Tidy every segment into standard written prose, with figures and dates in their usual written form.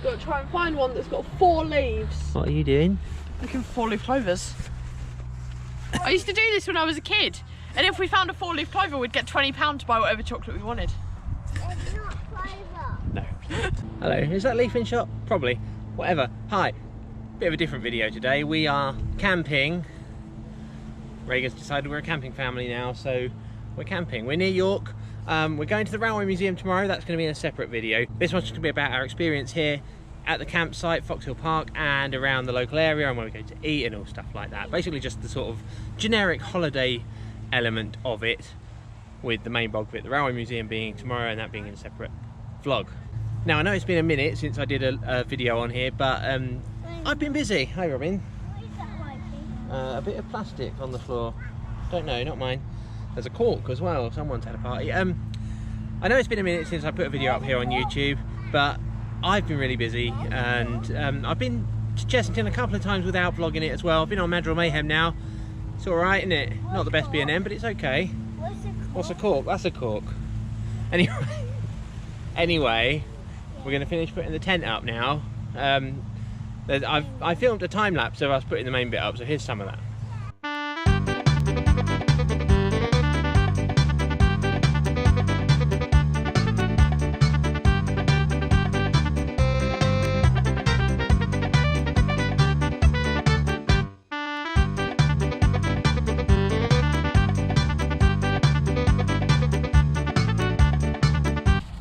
Got to try and find one that's got 4 leaves. What are you doing? Looking for 4-leaf clovers. I used to do this when I was a kid. And if we found a 4-leaf clover, we'd get £20 to buy whatever chocolate we wanted. It's not clover. No. Hello, is that leaf in shot? Probably. Whatever. Hi. Bit of a different video today. We are camping. Reagan's decided we're a camping family now, so we're camping. We're near York. We're going to the Railway Museum tomorrow. That's going to be in a separate video. This one's going to be about our experience here at the campsite, Foxhill Park, and around the local area, and where we go to eat and all stuff like that. Basically just the sort of generic holiday element of it, with the main bulk of it, the Railway Museum being tomorrow and that being in a separate vlog. Now I know it's been a minute since I did a video on here, but I've been busy. Hi Robin. What is that liking? A bit of plastic on the floor. Don't know, not mine. There's a cork as well. Someone's had a party. I know it's been a minute since I put a video up here on YouTube, but I've been really busy, and I've been to Chessington a couple of times without vlogging it as well. I've been on Madrill Mayhem now. It's alright, isn't it? Not the best B&M, but it's okay. What's a cork? What's a cork? That's a cork. Anyway, we're going to finish putting the tent up now. I filmed a time lapse of us putting the main bit up, so here's some of that.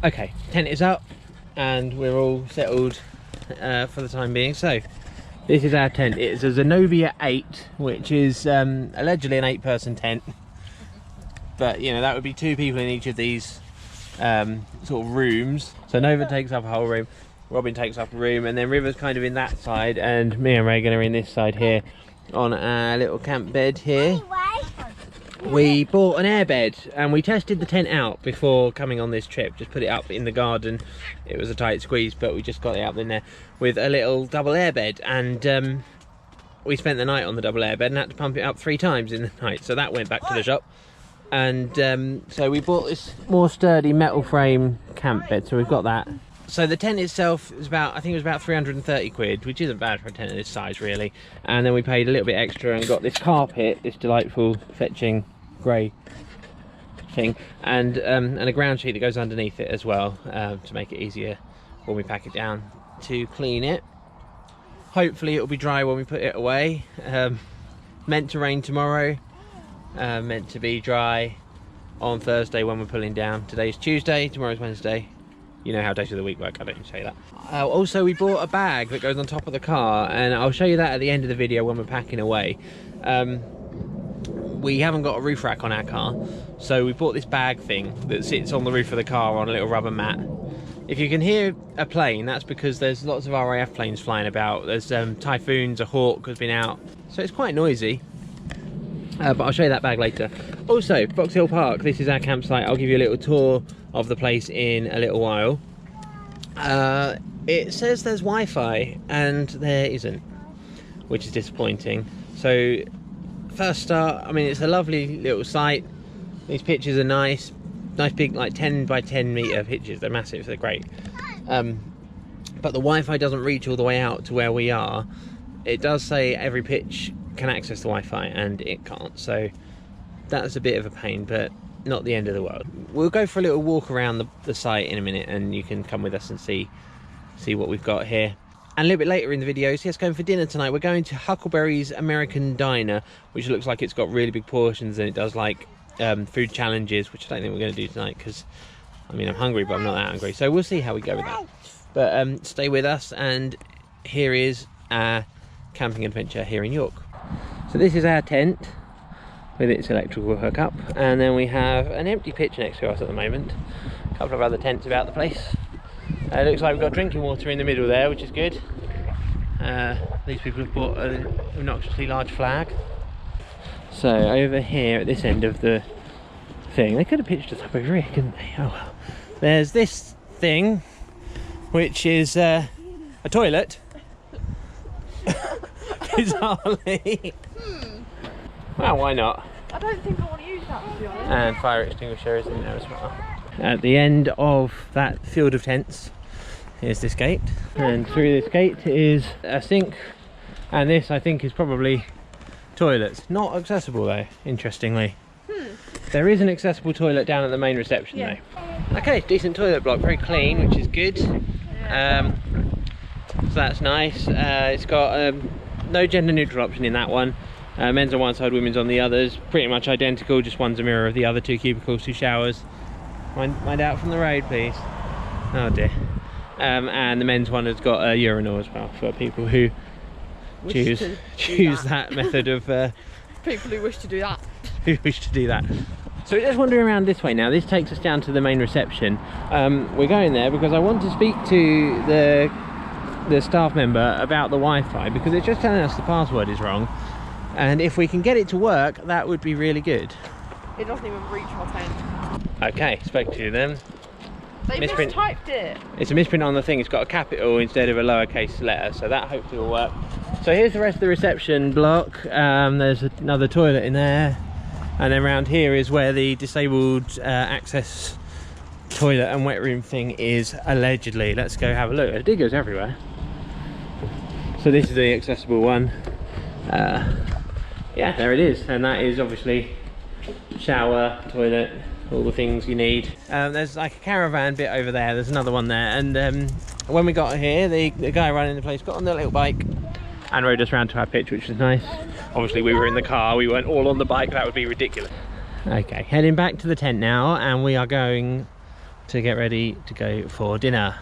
Okay, tent is up and we're all settled for the time being. So this is our tent. It's a Zenobia 8, which is allegedly an 8-person tent, but you know, that would be 2 people in each of these sort of rooms. So Nova takes up a whole room, Robin takes up a room, and then River's kind of in that side, and me and Reagan are in this side here on our little camp bed here. We bought an airbed and we tested the tent out before coming on this trip. Just put it up in the garden. It was a tight squeeze, but we just got it up in there with a little double airbed, and we spent the night on the double airbed and had to pump it up 3 times in the night, so that went back to the shop. And so we bought this more sturdy metal frame camp bed, so we've got that. So the tent itself is about, I think it was about 330 quid, which isn't bad for a tent of this size really. And then we paid a little bit extra and got this carpet, this delightful fetching grey thing, and a ground sheet that goes underneath it as well, to make it easier when we pack it down to clean it. Hopefully it'll be dry when we put it away. Meant to rain tomorrow, meant to be dry on Thursday when we're pulling down. Today's Tuesday, tomorrow's Wednesday. You know how days of the week work, I don't say that. Also, we bought a bag that goes on top of the car, and I'll show you that at the end of the video when we're packing away. We haven't got a roof rack on our car, so we bought this bag thing that sits on the roof of the car on a little rubber mat. If you can hear a plane, that's because there's lots of RAF planes flying about. There's typhoons, a hawk has been out, so it's quite noisy. But I'll show you that bag later. Also, Foxhill Park, this is our campsite. I'll give you a little tour of the place in a little while. It says there's Wi-Fi, and there isn't, which is disappointing. So first start, I mean, it's a lovely little site. These pictures are nice big, like 10 by 10 metre pictures. They're massive, they're great. But the Wi-Fi doesn't reach all the way out to where we are. It does say every pitch can access the Wi-Fi, and it can't, so that's a bit of a pain, but not the end of the world. We'll go for a little walk around the site in a minute, and you can come with us and see what we've got here. And a little bit later in the video, see us going for dinner tonight. We're going to Huckleberry's American Diner, which looks like it's got really big portions, and it does like food challenges, which I don't think we're going to do tonight because, I mean, I'm hungry, but I'm not that hungry. So we'll see how we go with that. But stay with us, and here is our camping adventure here in York. So this is our tent with its electrical hookup, and then we have an empty pitch next to us at the moment. A couple of other tents about the place. It looks like we've got drinking water in the middle there, which is good. These people have bought an obnoxiously large flag. So over here at this end of the thing, they could have pitched us up over here, couldn't they? Oh well. There's this thing, which is a toilet. Bizarrely. Well, why not? I don't think I want to use that, to be honest. And fire extinguisher is in there as well. At the end of that field of tents Here's this gate, and through this gate is a sink, and this I think is probably toilets. Not accessible though, interestingly. There is an accessible toilet down at the main reception though. Okay, decent toilet block, very clean, which is good. So that's nice. It's got no gender neutral option in that one. Men's on one side, women's on the others. Pretty much identical, just one's a mirror of the other. 2 cubicles, 2 showers. Mind out from the road, please. Oh dear. And the men's one has got a urinal as well for people who choose that method of people who wish to do that. Who wish to do that. So we're just wandering around this way now. This takes us down to the main reception. We're going there because I want to speak to the staff member about the Wi-Fi, because it's just telling us the password is wrong, and if we can get it to work, that would be really good. It doesn't even reach our tent. Okay, spoke to them. They mistyped it. It's a misprint on the thing. It's got a capital instead of a lowercase letter, so that hopefully will work. So here's the rest of the reception block. There's another toilet in there, and then around here is where the disabled access toilet and wet room thing is, allegedly. Let's go have a look. There's diggers everywhere. So this is the accessible one. Yeah, there it is, and that is obviously shower, toilet, all the things you need. There's like a caravan bit over there. There's another one there, and when we got here, the guy running the place got on the little bike and rode us around to our pitch, which was nice. Obviously we were in the car, we weren't all on the bike, that would be ridiculous. Okay, heading back to the tent now, and we are going to get ready to go for dinner.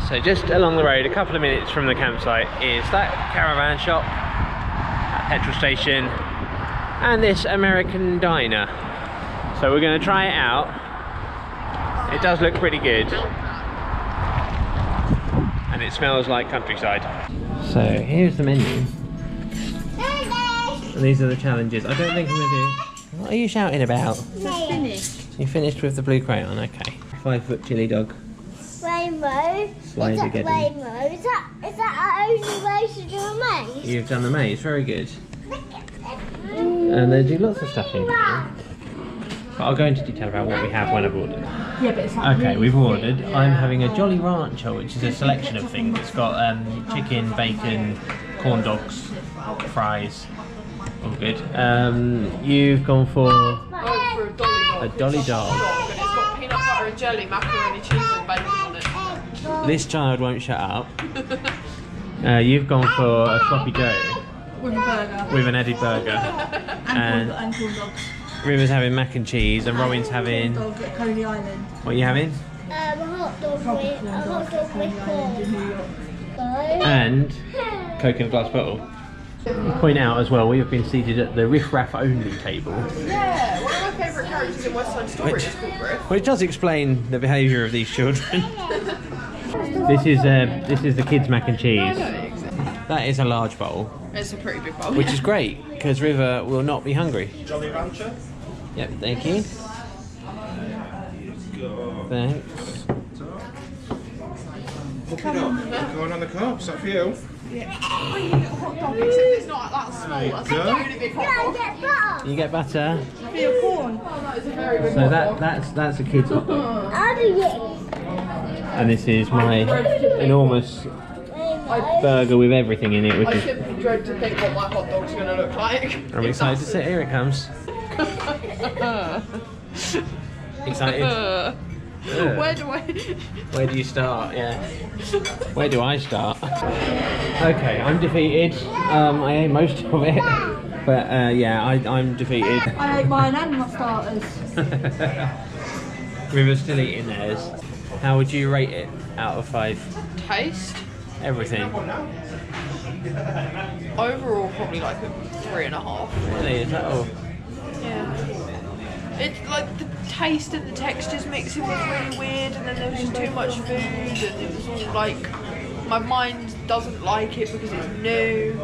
So just along the road, a couple of minutes from the campsite, is that caravan shop, that petrol station, and this American diner. So we're going to try it out. It does look pretty good, and it smells like countryside. So here's the menu, and these are the challenges. I don't think I'm going to do... What are you shouting about? Finished. You finished with the blue crayon, okay. 5-foot chili dog. Rainbow. Slide Is that together. rainbow? Is that our only way to do a maze? You've done the maze, very good. And they do lots of stuff in here. But I'll go into detail about what we have when I've ordered. Yeah, but it's like Okay, we've ordered. Yeah. I'm having a Jolly Rancher, which is a selection of things. It's got chicken, bacon, corn dogs, fries. All good. You've gone for a Dolly Dog. And it's got peanut butter and jelly, macaroni, cheese and bacon on it. This child won't shut up. You've gone for a Sloppy Joe. With a burger. With an Eddie burger. And corn dogs. River's having mac and cheese, and Robin's having... Corn dog at Coney Island. What are you having? A hot dog with corn. And Coke in a glass bottle. Point out as well, we have been seated at the Riff Raff only table. Yeah, one of my favourite characters in West Side Story is called Riff. Which does explain the behaviour of these children. This is the kids' mac and cheese. That is a large bowl. It's a pretty big bowl. Which is great, because River will not be hungry. Jolly Rancher. Yep, thank you. Thanks. Look it up. Going on the cup, is that for you? Oh, you get a hot dog, except it's not that small. That's a really big hot dog. You get butter. For your corn. Oh, that is a very big So hot dog. that's a kid's hot dog. I'll do it. And this is my enormous burger with everything in it, which I is... simply dread to think what my hot dog's going to look like. I'm excited to see. Here it comes. Excited? Where do you start? Yeah. Where do I start? Okay, I'm defeated. I ate most of it, but yeah, I'm defeated. I ate mine and my starters. River's still eating theirs. How would you rate it out of 5? Taste? Everything. Overall, probably like a 3.5. Really? Is that all? Yeah. It's like the taste and the textures mixing was really weird, and then there was just too much food, and it was all like, my mind doesn't like it because it's new.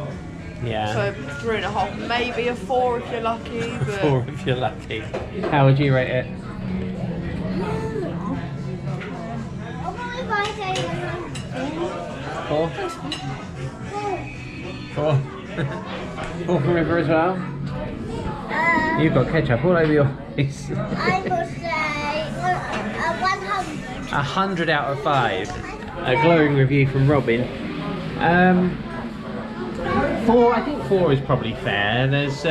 Yeah. So 3.5, maybe a 4 if you're lucky. But 4 if you're lucky. How would you rate it? Four? 4? 4 for River as well? You've got ketchup all over your face. I would say 100. 100 out of 5. a glowing review from Robin. 4, I think 4 is probably fair. There's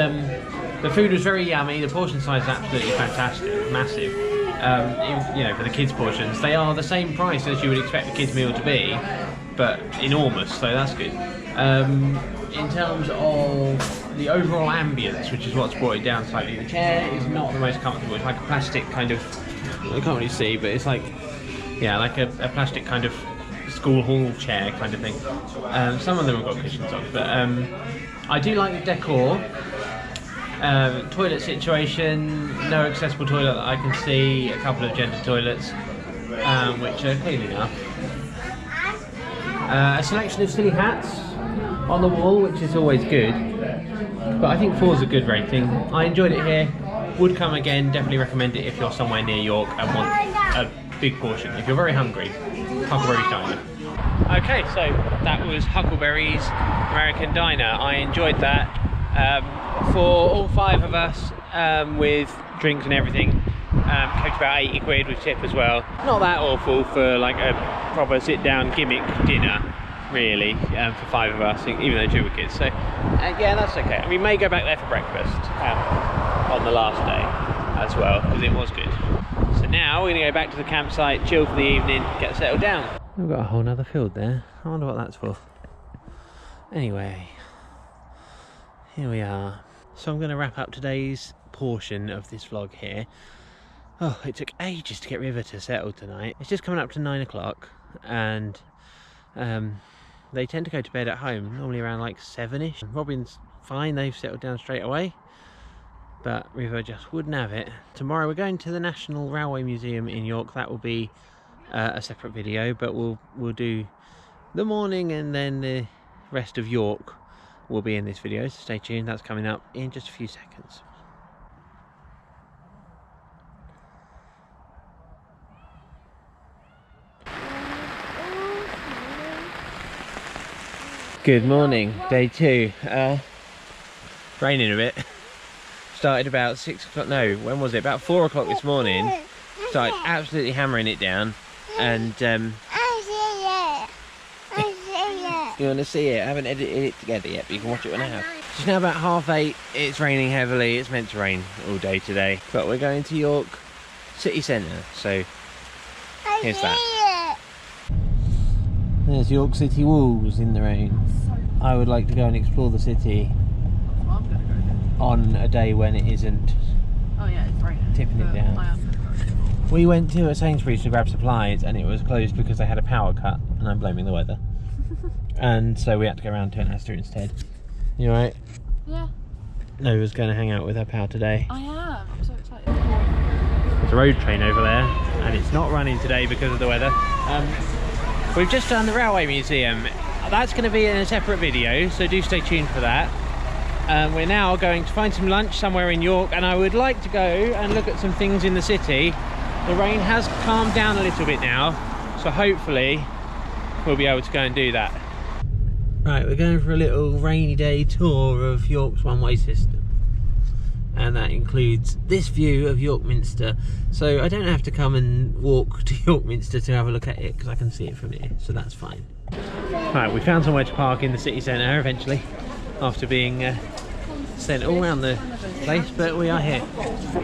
the food was very yummy. The portion size is absolutely fantastic, massive. You know, for the kids' portions, they are the same price as you would expect a kids' meal to be, but enormous. So that's good. In terms of the overall ambience, which is what's brought it down slightly, the chair is not the most comfortable. It's like a plastic kind of, I can't really see, but it's like, yeah, like a plastic kind of school hall chair kind of thing. Some of them have got cushions on, but I do like the decor. Toilet situation, no accessible toilet that I can see, a couple of gender toilets, which are clean enough. A selection of silly hats on the wall, which is always good, but I think 4's a good rating. I enjoyed it here, would come again, definitely recommend it if you're somewhere near York and want a big portion. If you're very hungry, Huckleberry's Diner. Okay, so that was Huckleberry's American Diner. I enjoyed that. For all 5 of us, with drinks and everything, cost about 80 quid with tip as well. Not that awful for like a proper sit-down gimmick dinner, really, for 5 of us, even though 2 were kids. So yeah, that's okay. And we may go back there for breakfast on the last day as well, because it was good. So now we're going to go back to the campsite, chill for the evening, get settled down. We've got a whole nother field there. I wonder what that's for. Anyway, here we are. So I'm going to wrap up today's portion of this vlog here. Oh, it took ages to get River to settle tonight. It's just coming up to 9 o'clock, and they tend to go to bed at home, normally around like 7ish. Robin's fine, they've settled down straight away, but River just wouldn't have it. Tomorrow we're going to the National Railway Museum in York. That will be a separate video, but we'll do the morning, and then the rest of York will be in this video, so stay tuned. That's coming up in just a few seconds. Good morning, day 2. Raining a bit. Started about 6 o'clock, no, when was it? About 4 o'clock this morning. Started absolutely hammering it down, and you want to see it? I haven't edited it together yet, but you can watch it when I have. It's now about 8:30. It's raining heavily. It's meant to rain all day today, but we're going to York City Centre, so here's that. There's York City walls in the rain. I would like to go and explore the city on a day when it isn't tipping it down. We went to a Sainsbury's to grab supplies, and it was closed because they had a power cut, and I'm blaming the weather. And so we had to go around to an Asda instead. You alright? Yeah. Nova's going to hang out with her pal today. I am. I'm so excited. There's a road train over there, and it's not running today because of the weather. We've just done the Railway Museum. That's going to be in a separate video, so do stay tuned for that. We're now going to find some lunch somewhere in York, and I would like to go and look at some things in the city. The rain has calmed down a little bit now, so hopefully we'll be able to go and do that. Right, we're going for a little rainy day tour of York's one-way system, and that includes this view of York Minster. So I don't have to come and walk to York Minster to have a look at it, because I can see it from here, so that's fine. Right, we found somewhere to park in the city centre eventually, after being sent all around the place, but we are here.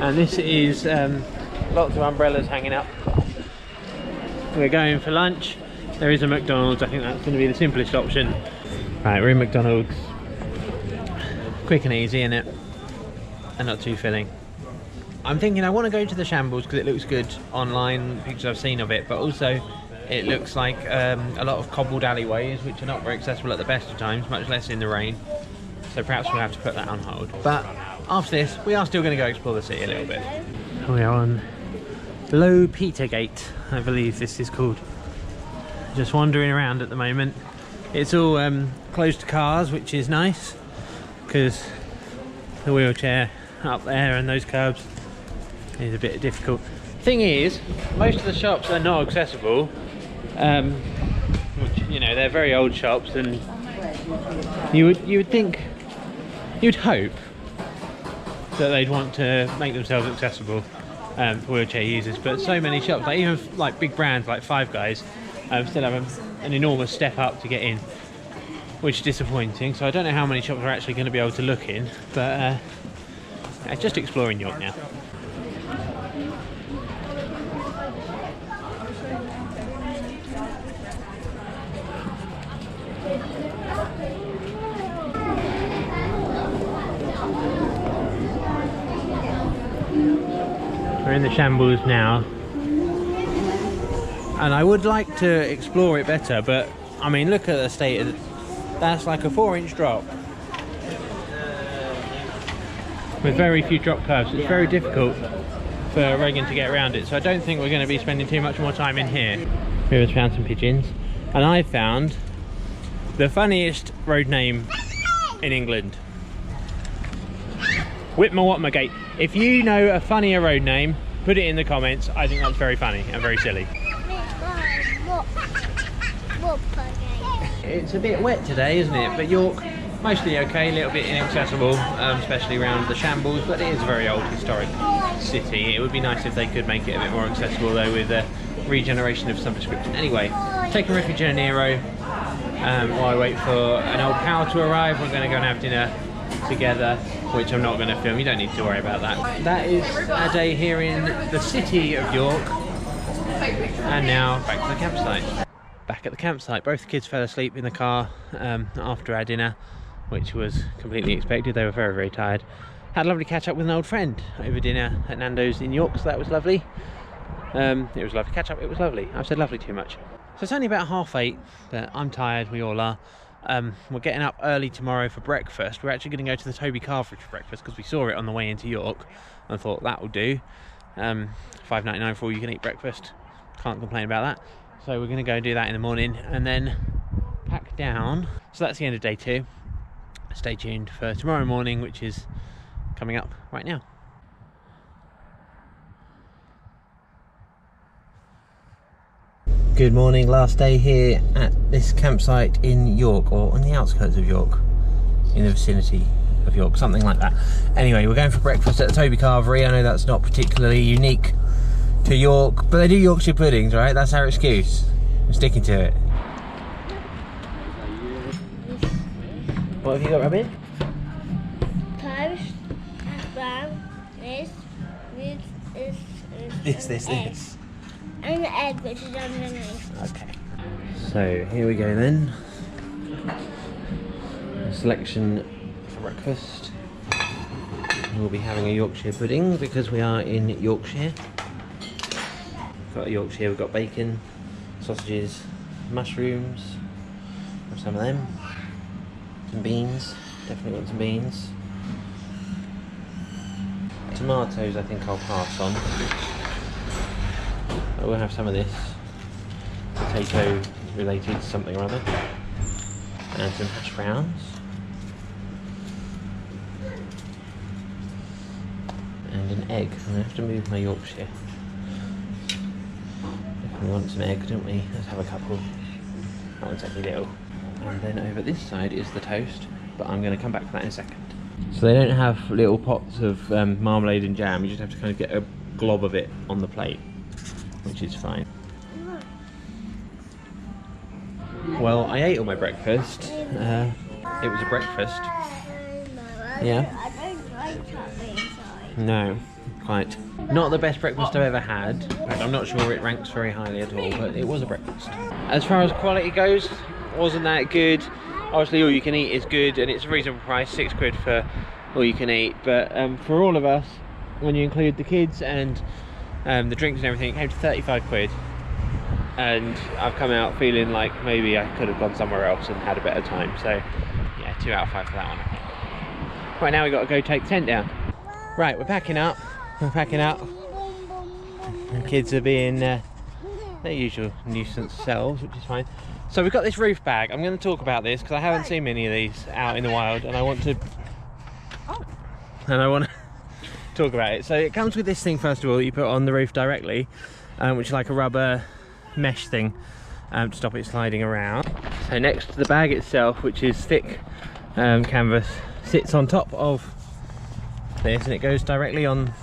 And this is lots of umbrellas hanging up. We're going for lunch. There is a McDonald's. I think that's going to be the simplest option. Right, we're in McDonald's. Quick and easy, innit? And not too filling. I'm thinking I want to go to the Shambles because it looks good online, pictures I've seen of it, but also it looks like a lot of cobbled alleyways, which are not very accessible at the best of times, much less in the rain. So perhaps we'll have to put that on hold. But after this, we are still going to go explore the city a little bit. We are on Low Petergate, I believe this is called. Just wandering around at the moment. It's all closed to cars, which is nice, because the wheelchair up there and those curbs is a bit difficult. Thing is, most of the shops are not accessible, which, you know, they're very old shops, and you would think, you'd hope that they'd want to make themselves accessible for wheelchair users, but so many shops, like even like big brands like Five Guys, Still have an enormous step up to get in, which is disappointing. So I don't know how many shops we're actually going to be able to look in, but just exploring York now. We're in the Shambles now, and I would like to explore it better, but I mean, look at the state of it. That's like a 4-inch drop with very few drop curves. It's very difficult for Reagan to get around it, so I don't think we're going to be spending too much more time in here. We have found some pigeons, and I found the funniest road name in England. Whitmer-Watmergate. If you know a funnier road name, put it in the comments. I think that's very funny and very silly. It's a bit wet today, isn't it? But York, mostly okay, a little bit inaccessible, especially around the Shambles, but it is a very old historic city. It would be nice if they could make it a bit more accessible though, with a regeneration of some description. Anyway, taking refuge in a Nero while I wait for an old pal to arrive. We're going to go and have dinner together, which I'm not going to film. You don't need to worry about that. That is our day here in the city of York, and now back to the campsite. Back at the campsite, both the kids fell asleep in the car after our dinner, which was completely expected. They were very, very tired. Had a lovely catch up with an old friend over dinner at Nando's in York, so that was lovely. It was lovely catch up. It was lovely. I've said lovely too much. So it's only about 8:30, but I'm tired. We all are. We're getting up early tomorrow for breakfast. We're actually going to go to the Toby Carvery for breakfast because we saw it on the way into York and thought that will do. $5.99 for all you can eat breakfast. Can't complain about that. So we're going to go do that in the morning and then pack down. So that's the end of day 2. Stay tuned for tomorrow morning, which is coming up right now. Good morning, last day here at this campsite in York, or on the outskirts of York, in the vicinity of York, something like that. Anyway, we're going for breakfast at the Toby Carvery. I know that's not particularly unique to York, but they do Yorkshire puddings, right? That's our excuse. I'm sticking to it. What have you got, Robin? Toast, brown, This. and the egg which is underneath. Okay. So here we go then. A selection for breakfast. We'll be having a Yorkshire pudding because we are in Yorkshire. We've got a Yorkshire, we've got bacon, sausages, mushrooms. Have some of them. Some beans. Definitely want some beans. Tomatoes I think I'll pass on. But we'll have some of this. Potato related something or other. And some hash browns. And an egg. I'm going to have to move my Yorkshire. We want some egg, don't we? Let's have a couple. That one's only little. And then over this side is the toast, but I'm going to come back to that in a second. So they don't have little pots of marmalade and jam. You just have to kind of get a glob of it on the plate, which is fine. Well, I ate all my breakfast. It was a breakfast. Yeah. I don't like chocolate inside. No, quite. Not the best breakfast I've ever had. In fact, I'm not sure it ranks very highly at all, but it was a breakfast. As far as quality goes, wasn't that good. Obviously all you can eat is good and it's a reasonable price, £6 for all you can eat, but for all of us, when you include the kids and the drinks and everything, it came to £35, and I've come out feeling like maybe I could have gone somewhere else and had a better time. So yeah, 2 out of 5 for that one, I think. Right, now we've got to go take the tent down. Right, we're packing up. The kids are being their usual nuisance selves, which is fine. So we've got this roof bag. I'm going to talk about this because I haven't seen many of these out in the wild, and I want to talk about it. So it comes with this thing, first of all, you put on the roof directly, which is like a rubber mesh thing to stop it sliding around. So next to the bag itself, which is thick canvas, sits on top of this, and it goes directly on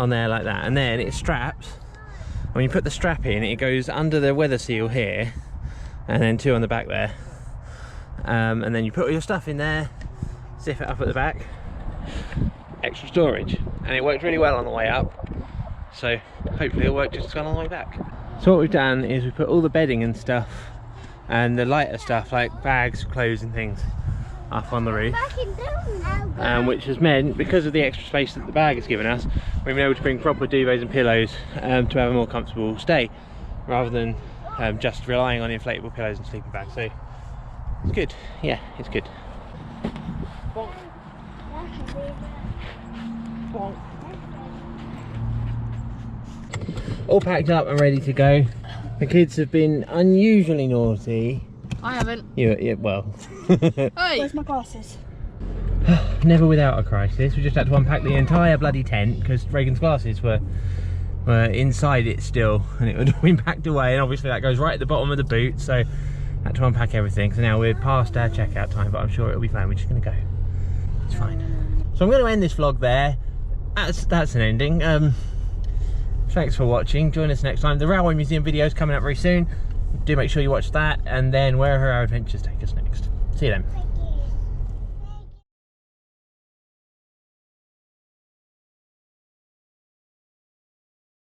there like that, and then it straps When you put the strap in, it goes under the weather seal here, and then 2 on the back there. And then you put all your stuff in there, zip it up at the back, extra storage, and it worked really well on the way up, so hopefully it'll work just as well on the way back. So what we've done is we put all the bedding and stuff and the lighter stuff like bags, clothes and things up on the roof, which has meant, because of the extra space that the bag has given us, we've been able to bring proper duvets and pillows to have a more comfortable stay, rather than just relying on inflatable pillows and sleeping bags. So it's good, yeah, it's good. All packed up and ready to go. The kids have been unusually naughty. I haven't. Yeah, well. Hey! Where's my glasses? Never without a crisis. We just had to unpack the entire bloody tent because Reagan's glasses were inside it still, and it would have been packed away, and obviously that goes right at the bottom of the boot, so I had to unpack everything. So now we're past our checkout time, but I'm sure it'll be fine. We're just going to go. It's fine. So I'm going to end this vlog there. That's an ending. Thanks for watching. Join us next time. The Railway Museum video is coming up very soon. Do make sure you watch that, and then wherever our adventures take us next. See you then.